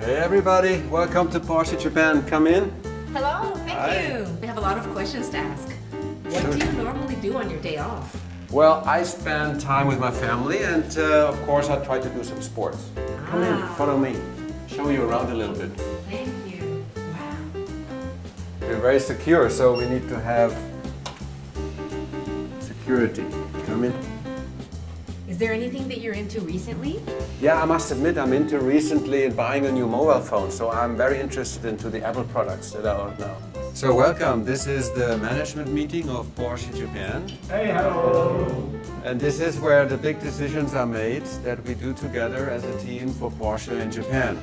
Hey everybody, welcome to Porsche Japan. Come in. Hello, thank Hi. you. We have a lot of questions to ask. What do you normally do on your day off? Well, I spend time with my family and of course I try to do some sports. Come in, follow me. Show you around a little bit. Thank you. Wow. We're very secure, so we need to have security. Come in. Is there anything that you're into recently? Yeah, I must admit I'm into recently buying a new mobile phone, so I'm very interested into the Apple products that are out now. So welcome, this is the management meeting of Porsche Japan. Hey, hello! And this is where the big decisions are made that we do together as a team for Porsche in Japan.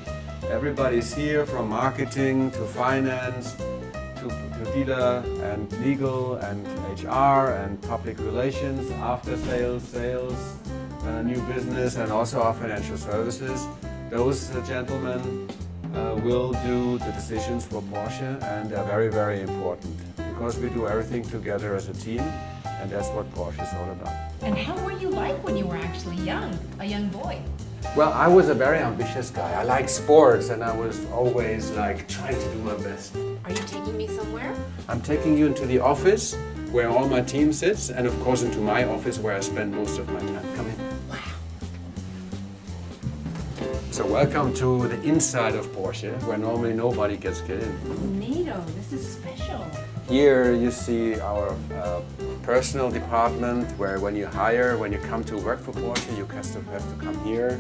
Everybody's here from marketing to finance to dealer and legal and HR and public relations, after sales, new business and also our financial services. Those gentlemen will do the decisions for Porsche, and they're very, very important because we do everything together as a team, and that's what Porsche is all about. And how were you like when you were actually young, a young boy? Well, I was a very ambitious guy. I like sports and I was always like trying to do my best. Are you taking me somewhere? I'm taking you into the office where all my team sits, and of course into my office where I spend most of my time. Come in. Wow. So welcome to the inside of Porsche, where normally nobody gets in. Neato, this is special. Here you see our personal department, where when you come to work for Porsche, you have to come here.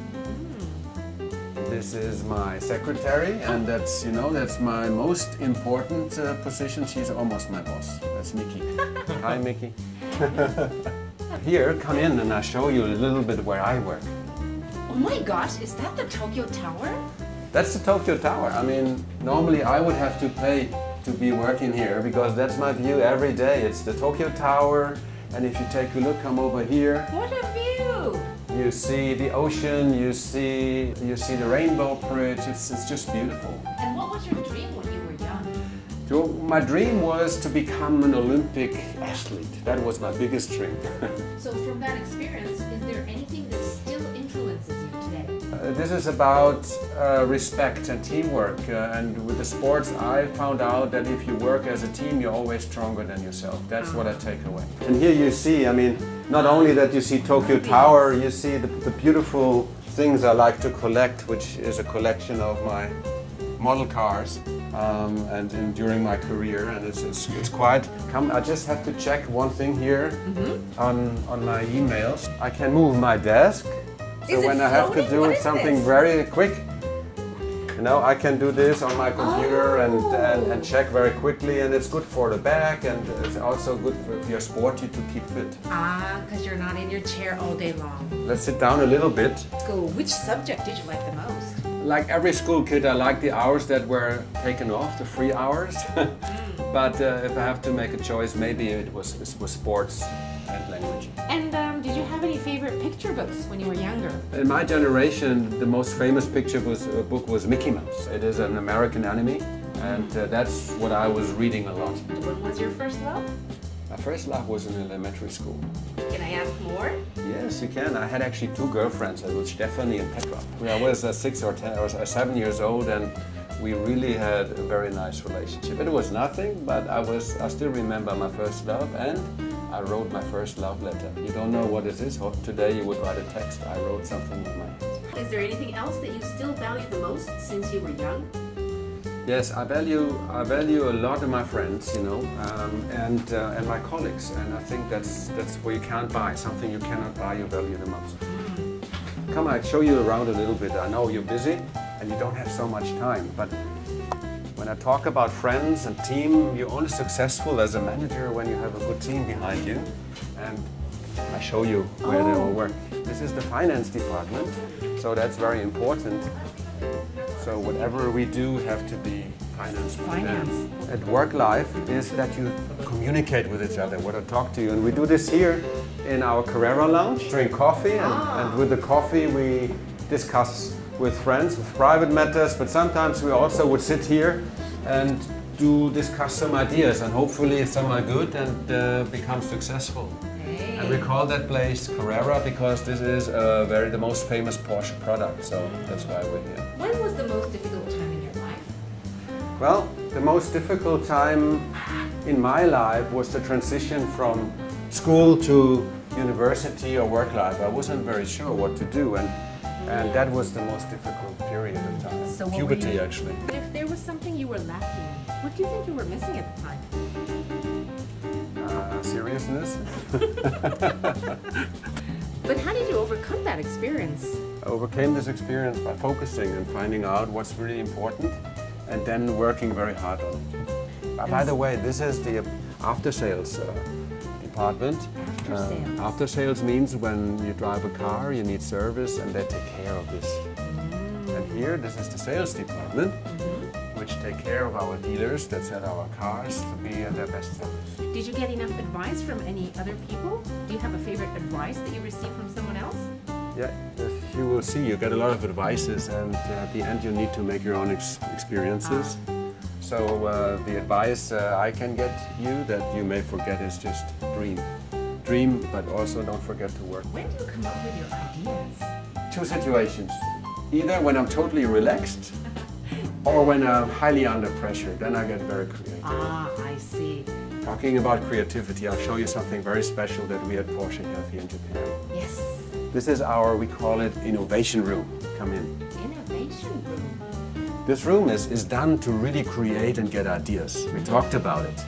This is my secretary, and that's my most important position. She's almost my boss. That's Mickey. Hi, Mickey. Here, come in and I'll show you a little bit where I work. Oh my gosh, is that the Tokyo Tower? That's the Tokyo Tower. I mean, normally I would have to pay to be working here because that's my view every day. It's the Tokyo Tower, and if you take a look, come over here. What a view! You see the ocean, you see the Rainbow Bridge. It's just beautiful. And what was your dream when you were young? My dream was to become an Olympic athlete. That was my biggest dream. So from that experience, is there anything that still influences you today? This is about respect and teamwork. And with the sports, I found out that if you work as a team, you're always stronger than yourself. That's what I take away. And here you see, I mean, not only that you see Tokyo Tower, you see the beautiful things I like to collect, which is a collection of my model cars and during my career, and it's quite. I just have to check one thing here on my emails. I can move my desk, so when I have to do something very quick, I can do this on my computer and check very quickly, and it's good for the back, and it's also good for your sport to keep fit. Because you're not in your chair all day long. Let's sit down a little bit. School, which subject did you like the most? Like every school kid, I like the hours that were taken off, the free hours. But if I have to make a choice, maybe it was sports and language. And did you have any favorite picture books when you were younger? In my generation, the most famous picture book was Mickey Mouse. It is an American anime, and that's what I was reading a lot. When was your first love? My first love was in elementary school. Can I ask more? Yes, you can. I had actually 2 girlfriends. It was Stephanie and Petra. I was 6 or 10, I was 7 years old, and we really had a very nice relationship. It was nothing, but I still remember my first love, and I wrote my first love letter. You don't know what it is. Today you would write a text. I wrote something with my hands. Is there anything else that you still value the most since you were young? Yes, I value a lot of my friends, and my colleagues, and I think that's what you can't buy. Something you cannot buy, you value the most. Come, I'll show you around a little bit. I know you're busy and you don't have so much time, but when I talk about friends and team, you're only successful as a manager when you have a good team behind you. And I show you where they all work. This is the finance department, so that's very important. So whatever we do have to be finance. At work life is that you communicate with each other, what I talk to you. And we do this here in our Carrera lounge, drink coffee, and with the coffee we discuss with friends, with private matters, but sometimes we also would sit here and discuss some ideas, and hopefully some are good and become successful. Hey. And we call that place Carrera because this is the most famous Porsche product, so that's why we're here. When was the most difficult time in your life? Well, the most difficult time in my life was the transition from school to university or work life. I wasn't very sure what to do, and that was the most difficult period of time. So puberty, actually. If there was something you were lacking, what do you think you were missing at the time? Seriousness. But how did you overcome that experience? I overcame this experience by focusing and finding out what's really important and then working very hard on it. By the way, this is the after-sales department. After-sales. After-sales means when you drive a car, you need service and they take care of this. And here, this is the sales department, which take care of our dealers that sell our cars to be at their best service. Did you get enough advice from any other people? Do you have a favorite advice that you received from someone else? Yeah, you will see, you get a lot of advices, and at the end you need to make your own experiences. So the advice I can get you that you may forget is just dream. Dream, but also don't forget to work. When do you come up with your ideas? Two situations. Either when I'm totally relaxed or when I'm highly under pressure, then I get very creative. I see. Talking about creativity, I'll show you something very special that we at Porsche have here in Japan. Yes. This is our, we call it innovation room. Come in. Innovation room. This room is done to really create and get ideas. We talked about it.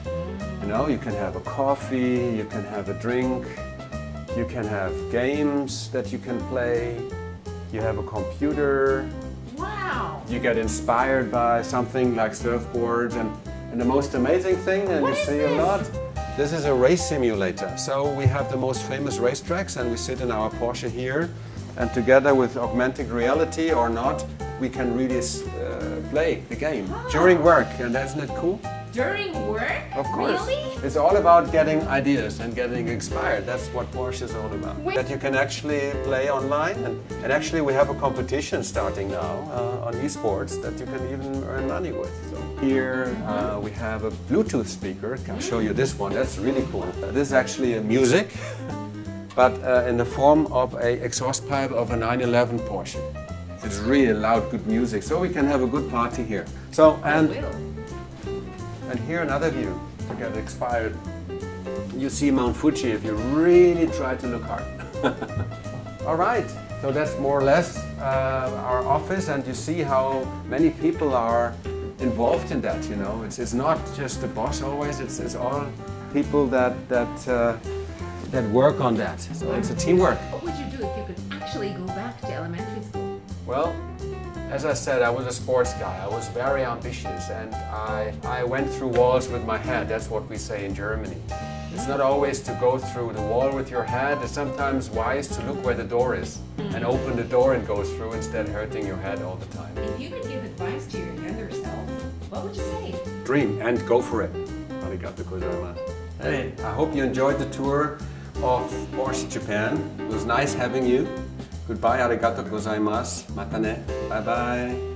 You know, you can have a coffee, you can have a drink, you can have games that you can play, you have a computer. Wow! You get inspired by something like surfboards, and the most amazing thing, and you see a lot, this is a race simulator. So we have the most famous racetracks, and we sit in our Porsche here, and together with augmented reality or not, we can really play the game during work, and isn't it cool? During work? Of course. Really? It's all about getting ideas and getting inspired. That's what Porsche is all about. That you can actually play online, and actually we have a competition starting now on esports that you can even earn money with. So here we have a Bluetooth speaker. I'll show you this one. That's really cool. This is actually music, but in the form of an exhaust pipe of a 911 Porsche. It's really loud, good music, so we can have a good party here. So and here another view to get inspired. You see Mount Fuji if you really try to look hard. All right, so that's more or less our office, and you see how many people are involved in that. You know, it's not just the boss always. It's all people that work on that. So it's a teamwork. What would you do if you could actually go back to elementary school? Well, as I said, I was a sports guy. I was very ambitious, and I went through walls with my head. That's what we say in Germany. It's not always to go through the wall with your head. It's sometimes wise to look where the door is and open the door and go through instead of hurting your head all the time. If you could give advice to your younger self, what would you say? Dream and go for it. Arigato gozaimasu. Hey, I hope you enjoyed the tour of Porsche Japan. It was nice having you. Goodbye, arigato gozaimasu. Mata ne. Bye bye.